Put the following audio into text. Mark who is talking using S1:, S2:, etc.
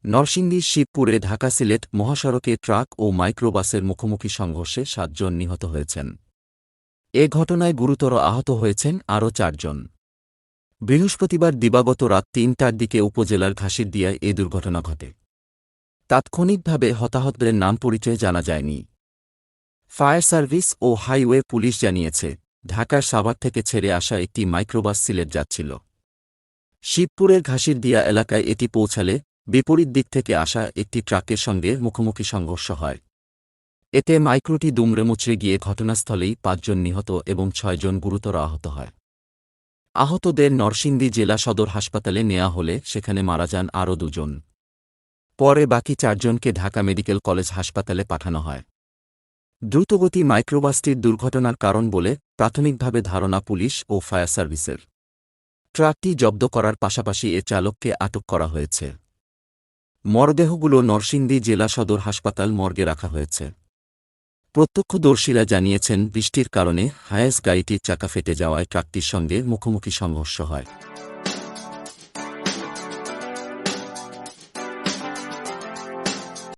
S1: নরসিংদীর শিবপুরে ঢাকা-সিলেট মহাসড়কে ট্রাক ও মাইক্রোবাসের মুখোমুখি সংঘর্ষে ৭ জন নিহত হয়েছেন। এ ঘটনায় গুরুতর আহত হয়েছেন আরও ৪ জন। বৃহস্পতিবার দিবাগত রাত ৩টার দিকে উপজেলার ঘাসিরদিয়ায় এ দুর্ঘটনা ঘটে। তাৎক্ষণিকভাবে হতাহতদের নাম পরিচয় জানা যায়নি। ফায়ার সার্ভিস ও হাইওয়ে পুলিশ জানিয়েছে, ঢাকার সাভার থেকে ছেড়ে আসা একটি মাইক্রোবাস সিলেট যাচ্ছিল। শিবপুরের ঘাসিরদিয়া এলাকায় এটি পৌঁছালে বিপরীত দিক থেকে আসা একটি ট্রাকের সঙ্গে মুখোমুখি সংঘর্ষ হয়। এতে মাইক্রোটি দুমড়ে মুচড়ে গিয়ে ঘটনাস্থলেই ৫ জন নিহত এবং ৬ জন গুরুতর আহত হয়। আহতদের নরসিংদী জেলা সদর হাসপাতালে নেওয়া হলে সেখানে মারা যান আরও ২ জন। পরে বাকি ৪ জনকে ঢাকা মেডিকেল কলেজ হাসপাতালে পাঠানো হয়। দ্রুতগতি মাইক্রোবাসটির দুর্ঘটনার কারণ বলে প্রাথমিকভাবে ধারণা পুলিশ ও ফায়ার সার্ভিসের। ট্রাকটি জব্দ করার পাশাপাশি এর চালককে আটক করা হয়েছে। মরদেহগুলো নরসিংদী জেলা সদর হাসপাতাল মর্গে রাখা হয়েছে। প্রত্যক্ষদর্শীরা জানিয়েছেন, বৃষ্টির কারণে হায়েস গাড়িটির চাকা ফেটে যাওয়ায় ট্রাকটির সঙ্গে মুখোমুখি সংঘর্ষ হয়।